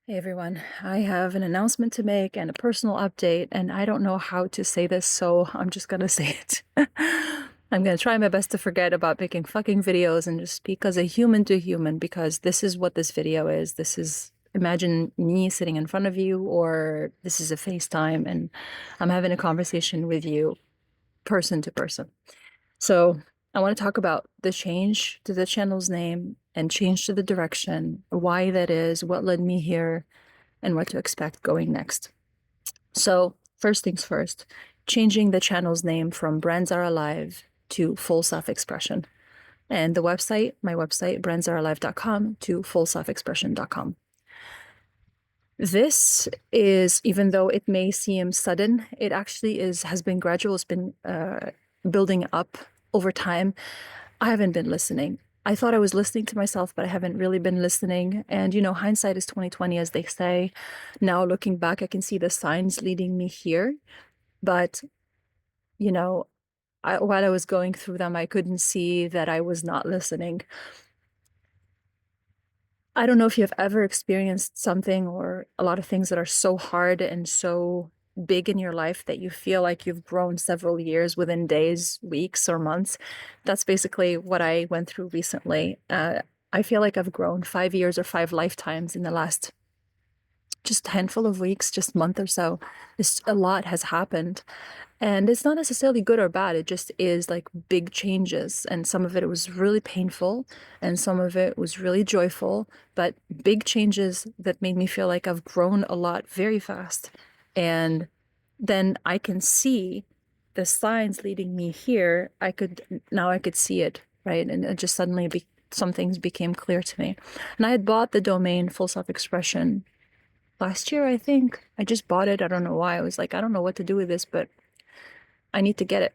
Hey everyone, I have an announcement to make and a personal update, and I don't know how to say this, so I'm just gonna say it. I'm gonna try my best to forget about making fucking videos and just speak as a human to human because this is what this video is. This is imagine me sitting in front of you, or this is a FaceTime, and I'm having a conversation with you person to person. So I want to talk about the change to the channel's name and change to the direction, why that is, what led me here, and what to expect going next. So, first things first, changing the channel's name from Brands Are Alive to Full Self Expression. And the website, my website, brandsarealive.com to fullselfexpression.com. This is, even though it may seem sudden, it actually has been gradual. It's been building up over time. I haven't been listening. I thought I was listening to myself, but I haven't really been listening. And hindsight is 2020, as they say. Now looking back, I can see the signs leading me here. But you know, while I was going through them, I couldn't see that I was not listening. I don't know if you've ever experienced something or a lot of things that are so hard and so big in your life that you feel like you've grown several years within days, weeks, or months. That's basically what I went through recently. I feel like I've grown 5 years or 5 lifetimes in the last just handful of weeks, just month or so. A lot has happened. And it's not necessarily good or bad. It just is like big changes. And some of it was really painful and some of it was really joyful, but big changes that made me feel like I've grown a lot very fast. And then I can see the signs leading me here. Now I could see it, right? And it just suddenly some things became clear to me. And I had bought the domain Full Self Expression last year, I think. I just bought it. I don't know why. I was like, I don't know what to do with this, but I need to get it.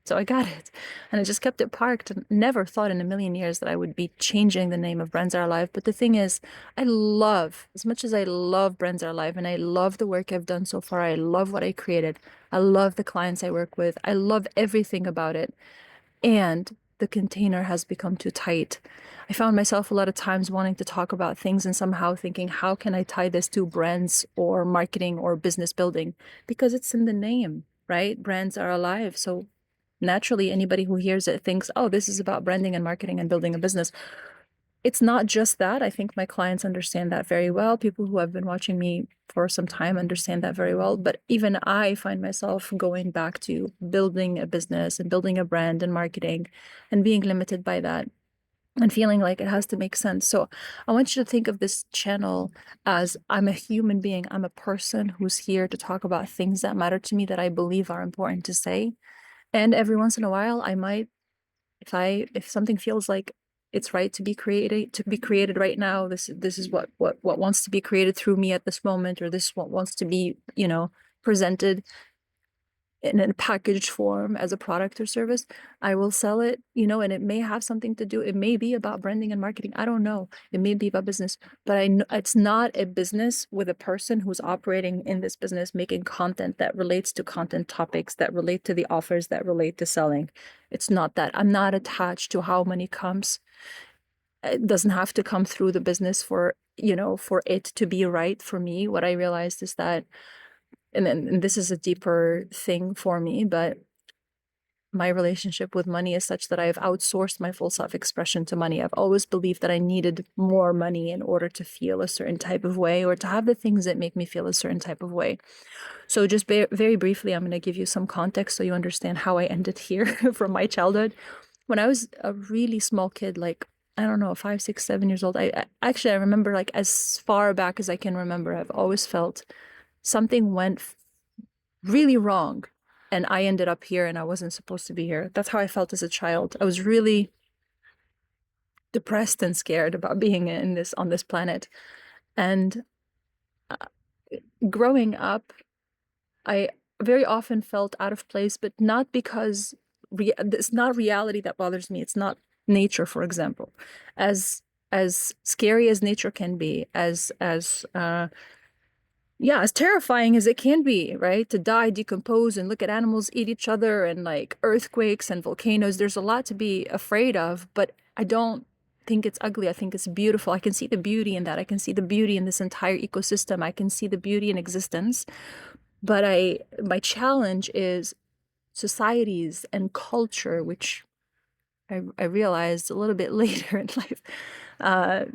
So I got it. And I just kept it parked and never thought in a million years that I would be changing the name of Brands Are Alive. But the thing is, as much as I love Brands Are Alive and I love the work I've done so far, I love what I created. I love the clients I work with. I love everything about it. And the container has become too tight. I found myself a lot of times wanting to talk about things and somehow thinking, how can I tie this to brands or marketing or business building? Because it's in the name, right? Brands are alive. So naturally, anybody who hears it thinks, oh, this is about branding and marketing and building a business. It's not just that. I think my clients understand that very well. People who have been watching me for some time understand that very well. But even I find myself going back to building a business and building a brand and marketing and being limited by that and feeling like it has to make sense. So I want you to think of this channel as I'm a human being. I'm a person who's here to talk about things that matter to me that I believe are important to say. And every once in a while, I might, if something feels like it's right to be created right now, this is what wants to be created through me at this moment, or this what wants to be, presented in a packaged form as a product or service, I will sell it, and it may have something to do, it may be about branding and marketing. I don't know. It may be about business, but I know it's not a business with a person who's operating in this business, making content that relates to content topics that relate to the offers that relate to selling. It's not that. I'm not attached to how many comes. It doesn't have to come through the business for it to be right for me. What I realized is that and this is a deeper thing for me, but my relationship with money is such that I've outsourced my full self-expression to money. I've always believed that I needed more money in order to feel a certain type of way or to have the things that make me feel a certain type of way. So just very briefly, I'm going to give you some context so you understand how I ended here from my childhood. When I was a really small kid, like, I don't know, 5, 6, 7 years old, I remember, like, as far back as I can remember, I've always felt something went really wrong and I ended up here and I wasn't supposed to be here. That's how I felt as a child. I was really depressed and scared about being on this planet. And uh, growing up, I very often felt out of place, but not because it's not reality that bothers me. It's not nature, for example. As scary as nature can be, as terrifying as it can be, right? To die, decompose, and look at animals eat each other, and like earthquakes and volcanoes. There's a lot to be afraid of, but I don't think it's ugly. I think it's beautiful. I can see the beauty in that. I can see the beauty in this entire ecosystem. I can see the beauty in existence. But my challenge is societies and culture, which I realized a little bit later in life, uh,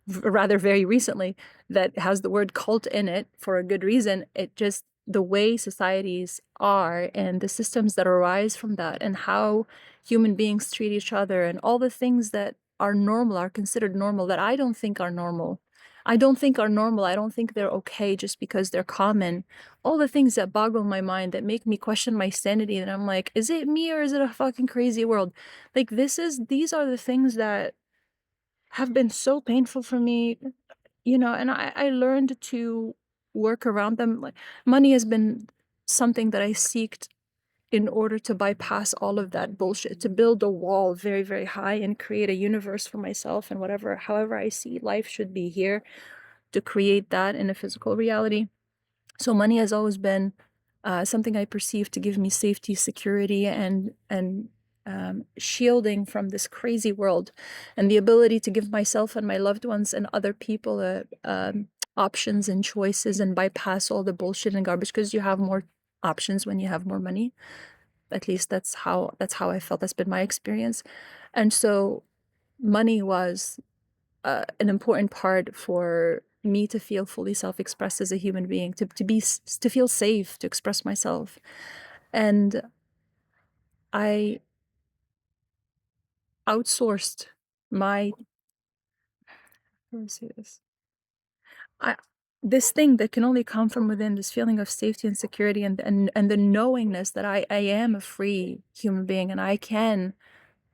rather very recently, that has the word cult in it for a good reason. It just, the way societies are and the systems that arise from that, and how human beings treat each other, and all the things that are normal, are considered normal, that I don't think are normal. I don't think are normal. I don't think they're okay just because they're common. All the things that boggle my mind, that make me question my sanity, and I'm like, is it me or is it a fucking crazy world? Like, these are the things that have been so painful for me, and I learned to work around them. Like, money has been something that I seeked in order to bypass all of that bullshit, to build a wall very, very high and create a universe for myself and however I see life should be here, to create that in a physical reality. So money has always been something I perceive to give me safety, security, and shielding from this crazy world, and the ability to give myself and my loved ones and other people options and choices, and bypass all the bullshit and garbage, because you have more options when you have more money. At least that's how I felt. That's been my experience. And so money was an important part for me to feel fully self-expressed as a human being, to feel safe to express myself. And I outsourced my, how do I say this? I this thing that can only come from within, this feeling of safety and security, and the knowingness that I am a free human being, and I can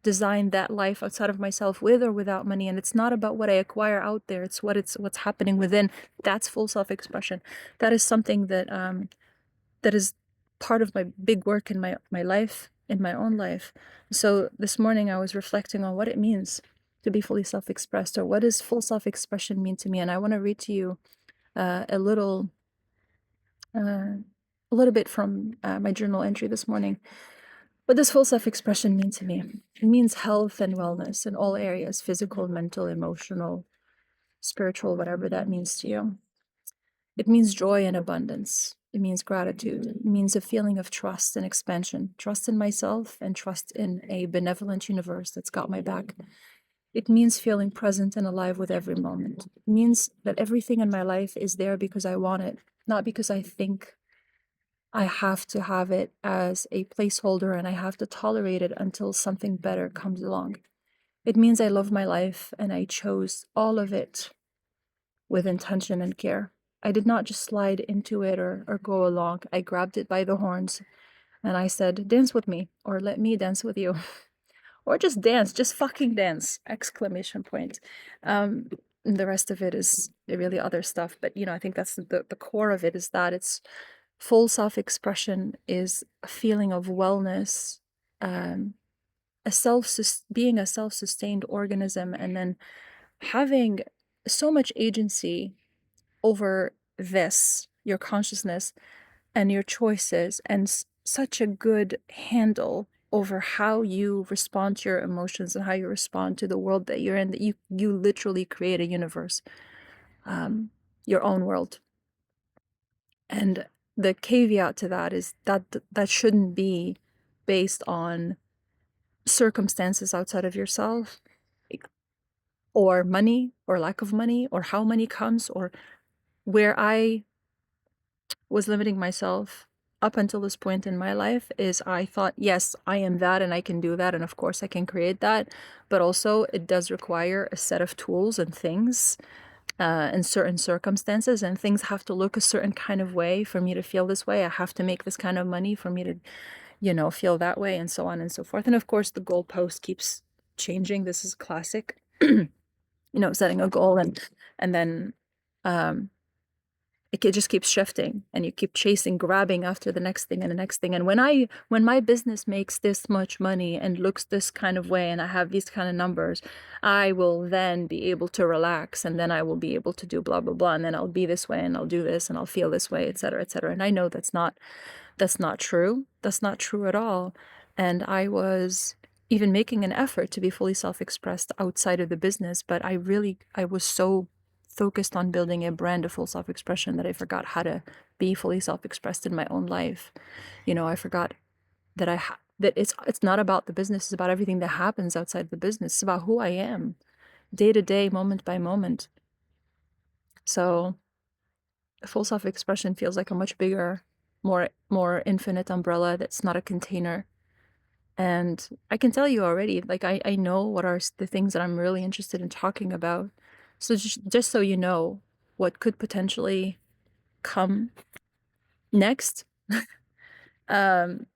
design that life outside of myself, with or without money. And it's not about what I acquire out there, it's what's happening within. That's full self-expression. That is something that is part of my big work in my life, in my own life. So this morning I was reflecting on what it means to be fully self-expressed, or what does full self-expression mean to me. And I want to read to you a little bit from my journal entry this morning. What does full self-expression mean to me? It means health and wellness in all areas: physical, mental, emotional, spiritual, whatever that means to you. It means joy and abundance. It means gratitude. It means a feeling of trust and expansion, trust in myself and trust in a benevolent universe that's got my back. It means feeling present and alive with every moment. It means that everything in my life is there because I want it, not because I think I have to have it as a placeholder and I have to tolerate it until something better comes along. It means I love my life and I chose all of it with intention and care. I did not just slide into it or go along. I grabbed it by the horns and I said, dance with me, or let me dance with you. Or just dance, just fucking dance! Exclamation point. The rest of it is really other stuff. But I think that's the core of it, is that it's full self-expression is a feeling of wellness, um, being a self-sustained organism, and then having so much agency over your consciousness and your choices, and such a good handle over how you respond to your emotions and how you respond to the world that you're in, that you literally create a universe, your own world. And the caveat to that is that shouldn't be based on circumstances outside of yourself, or money, or lack of money, or how money comes, or where I was limiting myself up until this point in my life is I thought, yes, I am that and I can do that, and of course I can create that, but also it does require a set of tools and things in certain circumstances, and things have to look a certain kind of way for me to feel this way. I have to make this kind of money for me to feel that way, and so on and so forth. And of course the goalpost keeps changing. This is classic. Setting a goal and then it just keeps shifting, and you keep grabbing after the next thing and the next thing. And when my business makes this much money and looks this kind of way, and I have these kind of numbers, I will then be able to relax, and then I will be able to do blah blah blah, and then I'll be this way, and I'll do this, and I'll feel this way, etc., etc. And I know that's not true. That's not true at all. And I was even making an effort to be fully self-expressed outside of the business. But I was so focused on building a brand of full self-expression that I forgot how to be fully self-expressed in my own life. I forgot that that it's not about the business, it's about everything that happens outside the business. It's about who I am, day to day, moment by moment. So full self-expression feels like a much bigger, more infinite umbrella that's not a container. And I can tell you already, like I know what are the things that I'm really interested in talking about. So just so you know what could potentially come next. um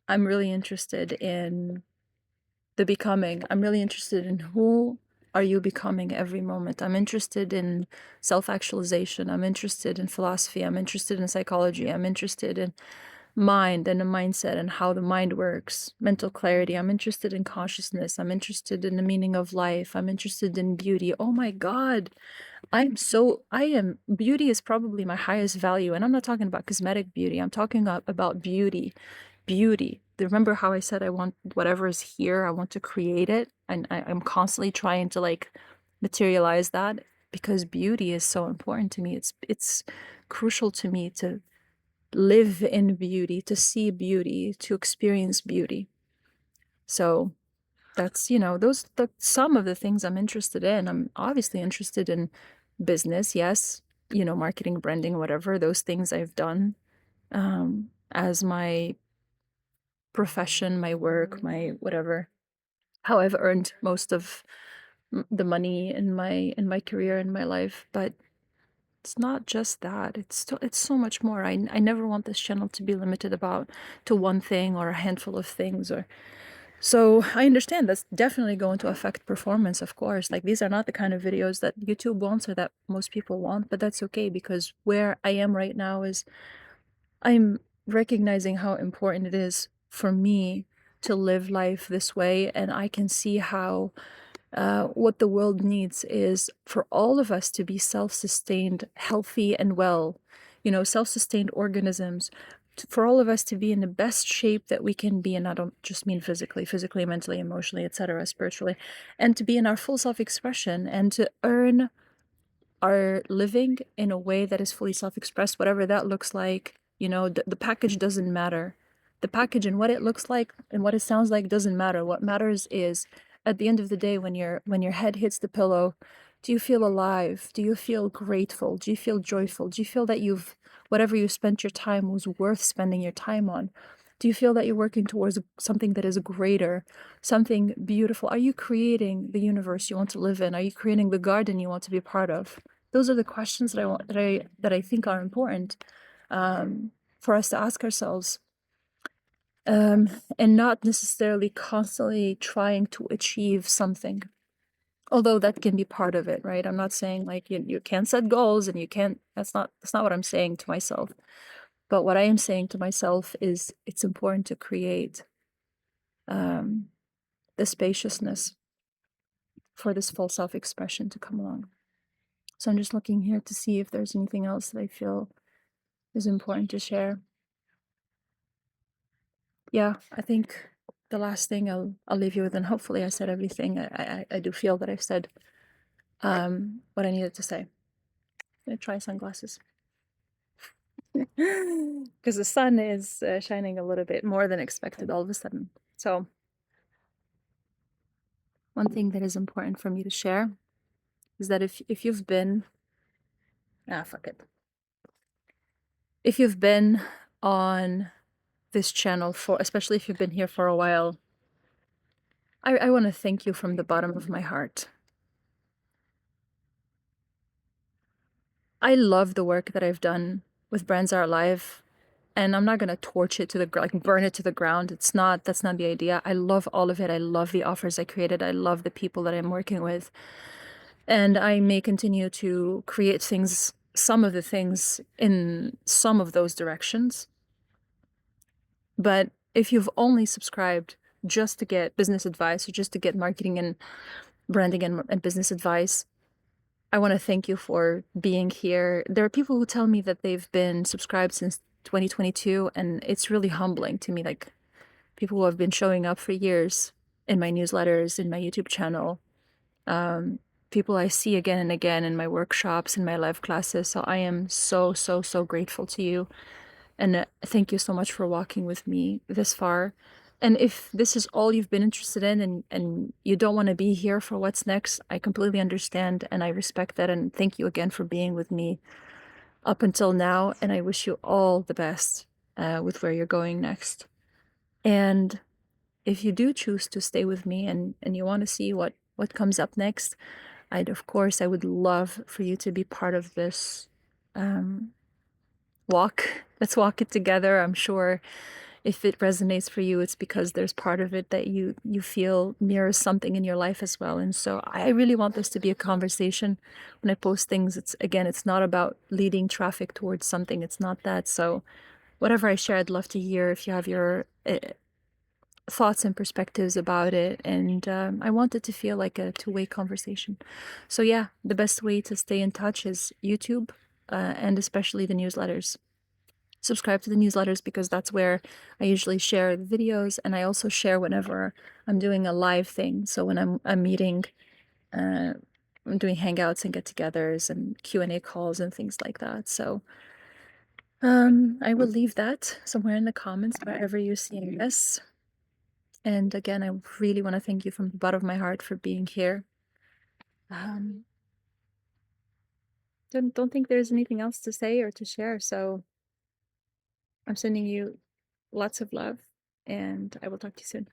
I'm really interested in the becoming. I'm really interested in who are you becoming every moment. I'm interested in self-actualization. I'm interested in philosophy. I'm interested in psychology. I'm interested in mind and a mindset and how the mind works, mental clarity. I'm interested in consciousness. I'm interested in the meaning of life. I'm interested in beauty. Oh my God. Beauty is probably my highest value. And I'm not talking about cosmetic beauty. I'm talking about beauty. Beauty. Remember how I said I want whatever is here, I want to create it? And I'm constantly trying to like materialize that because beauty is so important to me. It's crucial to me to live in beauty, to see beauty, to experience beauty. So that's, those some of the things I'm interested in. I'm obviously interested in business, yes, marketing, branding, whatever, those things I've done as my profession, my work, my whatever, how I've earned most of the money in my career, in my life. But it's not just that. It's so much more. I never want this channel to be limited to one thing or a handful of things. Or so I understand that's definitely going to affect performance, of course. Like these are not the kind of videos that YouTube wants or that most people want, but that's okay because where I am right now is I'm recognizing how important it is for me to live life this way, and I can see how what the world needs is for all of us to be self-sustained, healthy, and well, self-sustained organisms, for all of us to be in the best shape that we can be. And I don't just mean physically, mentally, emotionally, etc., spiritually, and to be in our full self-expression and to earn our living in a way that is fully self-expressed, whatever that looks like. The package doesn't matter. The package and what it looks like and what it sounds like doesn't matter. What matters is at the end of the day, when your head hits the pillow, do you feel alive? Do you feel grateful? Do you feel joyful? Do you feel that whatever you spent your time was worth spending your time on? Do you feel that you're working towards something that is greater, something beautiful? Are you creating the universe you want to live in? Are you creating the garden you want to be a part of? Those are the questions that I think are important for us to ask ourselves, and not necessarily constantly trying to achieve something. Although that can be part of it, right? I'm not saying like you can't set goals and you can't. That's not what I'm saying to myself. But what I am saying to myself is it's important to create the spaciousness for this full self-expression to come along. So I'm just looking here to see if there's anything else that I feel is important to share. Yeah, I think the last thing I'll leave you with, and hopefully I said everything. I do feel that I've said what I needed to say. I'm gonna try sunglasses because the sun is shining a little bit more than expected all of a sudden. So one thing that is important for me to share is that if you've been fuck it. If you've been on this channel especially if you've been here for a while, I want to thank you from the bottom of my heart. I love the work that I've done with Brands Are Alive, and I'm not gonna torch it to burn it to the ground. That's not the idea. I love all of it. I love the offers I created. I love the people that I'm working with, and I may continue to create some of the things in some of those directions. But if you've only subscribed just to get business advice or just to get marketing and branding and business advice, I want to thank you for being here. There are people who tell me that they've been subscribed since 2022, and it's really humbling to me. Like, people who have been showing up for years in my newsletters, in my YouTube channel, um, people I see again and again in my workshops, in my live classes. So I am so, so, so grateful to you. And thank you so much for walking with me this far. And if this is all you've been interested in and you don't want to be here for what's next, I completely understand and I respect that. And thank you again for being with me up until now. And I wish you all the best with where you're going next. And if you do choose to stay with me and you want to see what comes up next, of course, I would love for you to be part of this um, walk. Let's walk it together. I'm sure if it resonates for you, it's because there's part of it that you feel mirrors something in your life as well. And so I really want this to be a conversation. When I post things, it's not about leading traffic towards something. It's not that. So whatever I share, I'd love to hear if you have your thoughts and perspectives about it. And I want it to feel like a two-way conversation. So yeah, the best way to stay in touch is YouTube, and especially the newsletters. Subscribe to the newsletters because that's where I usually share the videos, and I also share whenever I'm doing a live thing. So when I'm meeting, uh, I'm doing hangouts and get-togethers and Q&A calls and things like that. So I will leave that somewhere in the comments wherever you're seeing this. And again, I really want to thank you from the bottom of my heart for being here. Um, don't think there's anything else to say or to share. So I'm sending you lots of love, and I will talk to you soon.